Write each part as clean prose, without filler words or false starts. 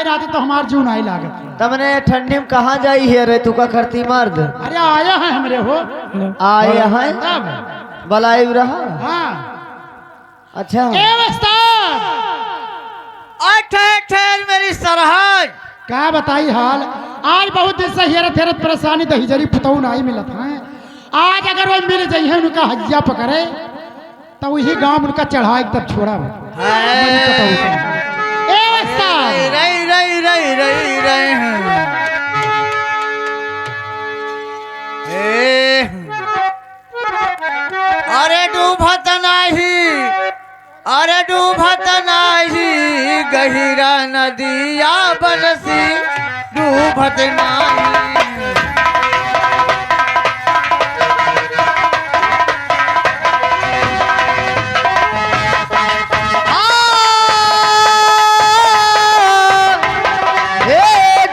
रहते तो हमार जू नहीं लागत। तमने ठंडी में कहाँ जाई है रे तू का करती मर्द? अरे आया है हमरे हो आया है तब बलाई रहा। हाँ अच्छा ठहर मेरी सरहद क्या बताई हाल। आज बहुत दिन से हेरत हेरत परेशानी तो हिजरी पुतऊ नहीं मिलत है। आज अगर वो मिल जाइए उनका हज्जा पकड़े तो वही गांव उनका चढ़ाई तब छोड़ा अरे डूबत नहीं, अरे डूबत नहीं गहिरा नदिया बनसी डूबत नहीं।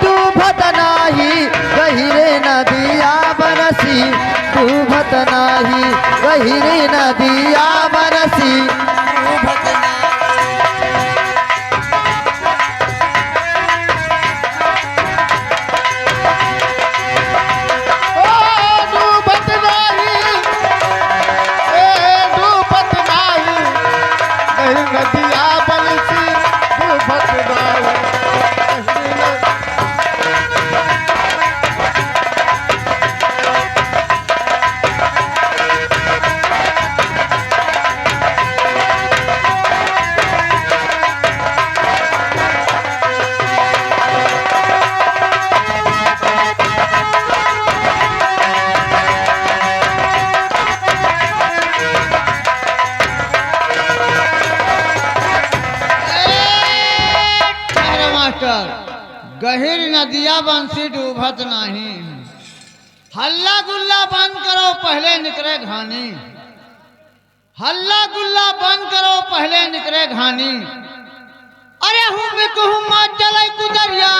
डूबत नाही गहिरी नदिया बरसी डूबत गहिर नदिया बंसी डूबत नहीं। हल्ला गुल्ला बंद करो पहले निकले घानी, हल्ला गुल्ला बंद करो पहले निकले घानी। अरे हूँ मत चले कुदरिया,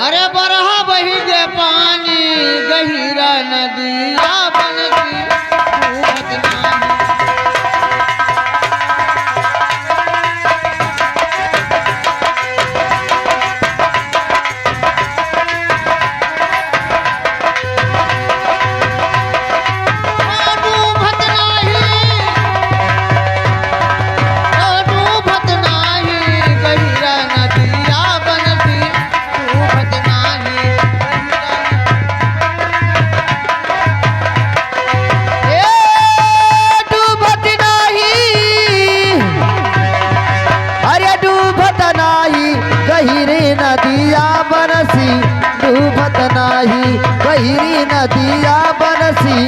अरे बरहा बही दे पानी गहिरा नदिया बंसी डूबत नहीं। नदिया बनसी डूबत नाही गहिरी नदिया बनसी।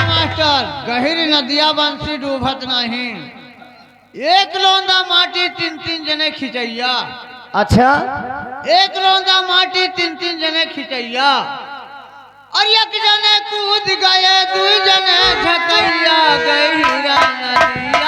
मास्टर गहिरी नदिया बंसी डूबत नहीं। एक लोंदा माटी तीन तीन जने खिंचैया। अच्छा एक लोंदा माटी तीन तीन जने खिंचैया। और एक जने कूद गए दू जने झकैया गहिरा नदिया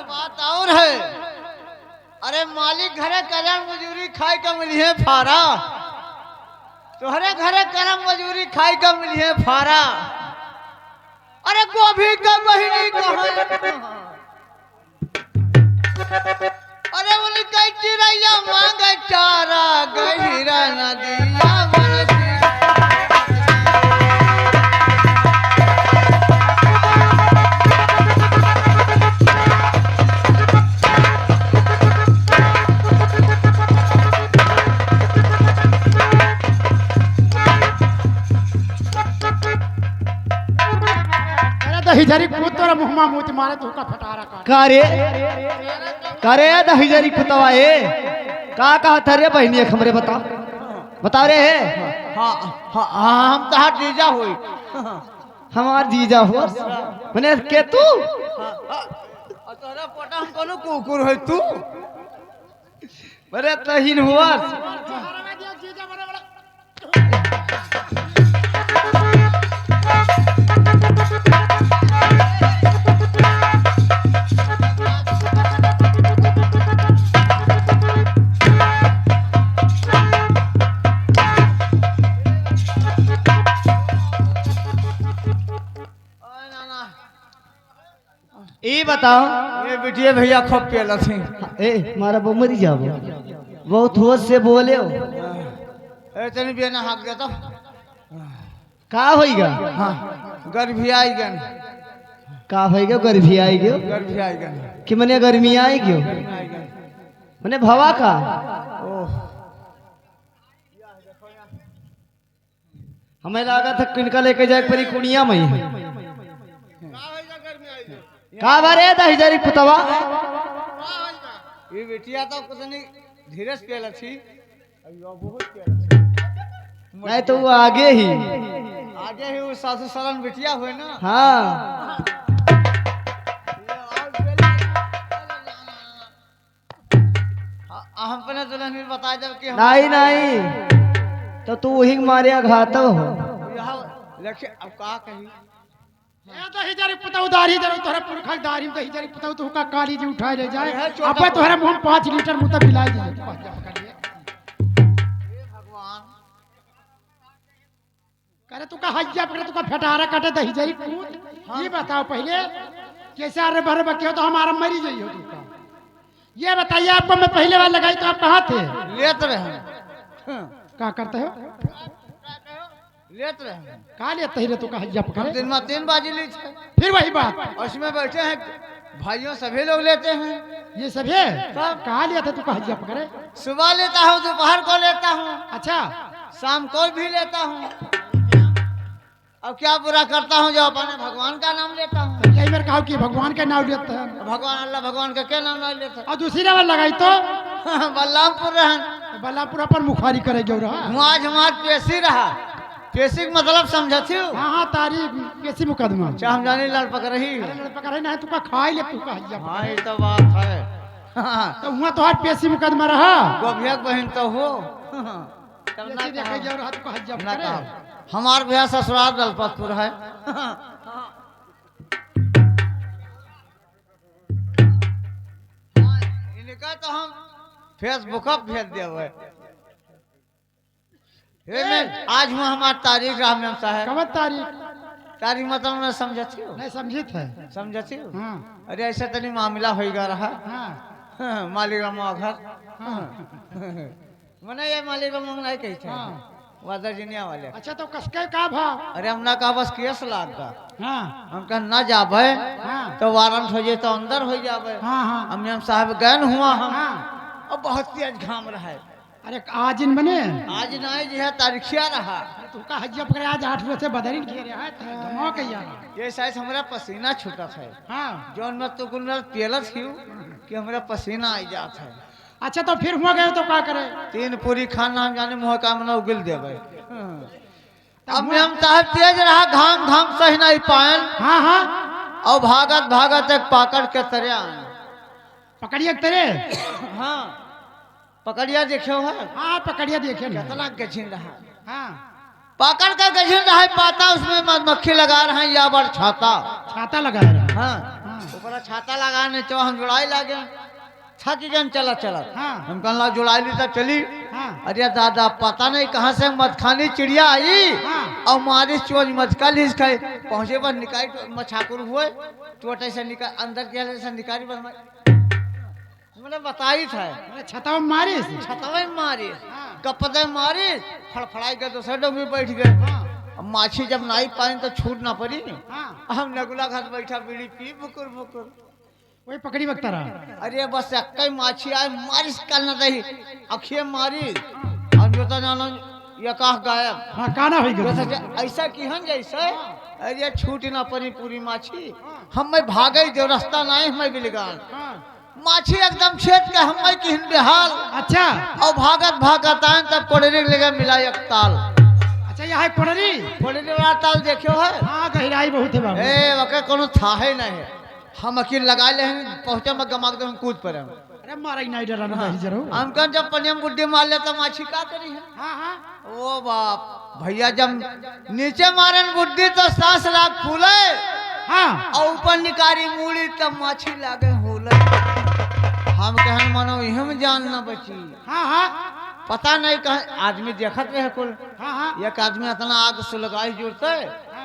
बात और है। अरे मालिक घरे करम मजूरी खाए का मिलिए फारा, तोहरे घरे करम मजूरी खाए का मिलिए फारा। अरे गोभी का बहिनी कहाँ, अरे बोली कई चिड़ैया मांग चारा गहिरा नदिया बनसी। हिजरी कूद तोरा मुहमा मुँह मारे तो का फटारा का रे करे दहिजरी पुतवा ए का कहा रे बहनी हमरे बताओ बताओ रे हाँ हाँ हाँ, हम तहार जीजा हुई हमार जीजा हो मने के तू तोरा पोटा हम कोनो कुकुर है तू बरे तहिन हुआ ये बताओ ये बिटिया भैया खूब पेला थी ए मारा वो मरी जाओ बहुत होश से बोले हो ए तनी बिना हाक देता का होइगा हाँ गर्भी आई गन का होइगा गर्मी आई गयो गर्भी आई गन कि मने गर्मी आई गयो मने भवा का ओह हमें लगा था किनका लेके जाए परी कुनिया में है का बारे दहिजरी पुतवा ये बिटिया तो कुछ नहीं धीरज पेला थी अयो बहुत पेला नहीं तो वो आगे ही आगे ही वो सासू सरन बिटिया हुए ना हाँ हम अपने दुल्हन भी बता जब कि नहीं नहीं तो तू वही मारे घात हो लक्ष्य अब का कही ए दहिजरी पुतौ दाढ़ी जरो तोहरा पुरखल दाढ़ी में दहिजरी पुतौ तो का काली जी उठाए ले जाए है छोटा अब तोहरा मुंह में 5 लीटर मुंह तक पिलाई दे भगवान करे तू का हज्जा पकड़े तू का फटारा काटे दहिजरी पूत ये बताओ पहले कैसे अरे भरे बके तो हमारा मरी जाइए तू का ये बताइए आपको मैं पहले बार लगाई तो आप कहाँ थे लेत रहे क्या करते हो लेत रहे कहा लेते ही रे तू का हज्जा पकड़े दिन में 3 बाजी ली थे फिर वही बात और इसमें बैठे हैं भाइयों सभी लोग लेते हैं ये सब है कहा लिया था तू का हज्जा पकड़े सुबह लेता हूँ दोपहर को लेता हूँ अच्छा शाम को भी लेता हूँ अब क्या बुरा करता हूँ जो अपने भगवान का नाम लेता हूँ यही मेरे कहा कि भगवान का नाम लेते हैं भगवान अल्लाह भगवान का क्या नाम नहीं लेता और दूसरी बार लगाई तो बल्लामपुर रहन बल्लापुरा पर मुखारी करे जो रहा हुआ जमात पेशी रहा पेशी का मतलब समझा थी हाँ हाँ तारीख कैसी मुकदमा चाहे हम जाने लाल पक रही पकड़े ना तू का खाई ले तू का हज्जा हाँ ये तो बात है तो वहाँ तो हर पेशी मुकदमा रहा गोभिया बहन तो हो पेशी देखे जो रहा तू का हज्जा ना पकड़े कहा हमार भैया ससुराल दलपतपुर है इनका तो हम फेसबुक पर भेज देवे आज हुआ हमार तारीख राम नाम साहब कब तारीख तारीख मतलब मैं समझती हूँ नहीं समझी थे समझती हूँ हाँ अरे ऐसा तो नहीं मामला होगा रहा हाँ मालिका घर हाँ मने ये मालिका मंग नहीं कही थे हाँ। वादर जिनिया वाले अच्छा तो कसके का भाव अरे हमने कहा बस केस लाग का हाँ हम कहा ना जाबे हाँ तो वारंट हो जाए तो अंदर हो जाबे हाँ हाँ हमने हम साहब गैन हुआ हम हाँ अब बहुत तेज घाम रहा है अरे आज इन बने आज नहीं जो है तारीखिया रहा तू का हज्जा पकड़े आज 8 बजे से बदरीन किए रहा है धमो कहिया ये शायद हमारा पसीना छूटा था हाँ जो मैं तो कुल में पेलत थी कि हमारा पसीना आई जाता है अच्छा तो फिर हुआ गए तो क्या करे 3 पूरी खाना हम जाने मुँह का मना उगिल देवे अब में हम साहब तेज रहा घाम घाम सही नहीं पायल हाँ हाँ और भागत भागत एक पाकड़ के तरह आए पकड़िए तेरे हाँ पकड़िया देखो है हाँ पकड़िए देखे ना कितना गझिन रहा हाँ पकड़ कर गझिन रहा है पाता उसमें मधुमक्खी लगा रहे हैं या बड़ छाता छाता लगाए रहा हाँ ऊपर छाता लगाने तो हम जुड़ाई लगे थक गए चला चला हाँ हम कहला जुड़ाई ली तो चली हाँ अरे दादा पता नहीं कहाँ से मधखानी चिड़िया आई हाँ। और मारी चोज मधका ली खाए पहुंचे पर निकाय मछाकुर हुए टोटे से निकाल अंदर के से निकाली बस मैंने बताई था छता में मारी छतवे मारी हाँ। कपदे मारी फड़फड़ाई गए दूसरे डोंगी बैठ गए हाँ अब माछी जब नहीं पाई तो छूट ना पड़ी हाँ हम नगुला घाट बैठा बीड़ी पी बुकुर बुकुर वही पकड़ी वक्ता रहा अरे बस कई माछी आए मारिश करना रही अखिए मारी और जो तो जानो ये कहा गायब हाँ काना हो गया ऐसा की हन जैसे अरे छूट ना पड़ी पूरी माछी हम मैं भागे जो रास्ता नहीं मैं बिलगान हाँ माछी एकदम छेद के हम की बेहाल अच्छा और भागत भागत आए तब कोडरी लेके मिला एक ताल। अच्छा यहाँ है कोडरी। कोडरी वाला ताल देखियो है? हाँ गहराई बहुत है बाबू। ए वके कोनो था है नहीं है। हम अकेले लगा ले हैं पहुंचे में गमाक दे हम कूद पड़े। अरे मारा ही नहीं डरा ना भाई जरूर। हमका जब पनियम गुड्डी मार ले तो माछी का करी है? हाँ हाँ ओ बाप भैया जब नीचे मारन गुड्डी तो सांस लाग फूले हाँ और ऊपर निकारी मूड़ी तब माछी लागे होले। हम कहन मानो यही में जान न बची। हाँ हाँ पता नहीं कहा आदमी देखत रहे कुल। हाँ हाँ एक आदमी इतना आग सुलगाई जुड़ते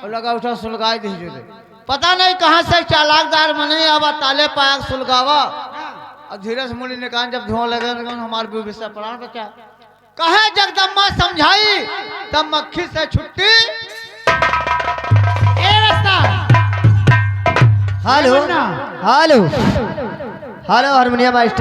और लगा उठा सुलगाई दी जुड़े। पता नहीं कहाँ से चालाकदार मने अब ताले पाया सुलगावा और धीरे से मुड़ी निकाल जब धुआं लगे हमारे भी विषय प्राण बचा कहे जगदम्बा समझाई तब मक्खी से छुट्टी। ए रास्ता hello Munna. Hello hello harmonium master.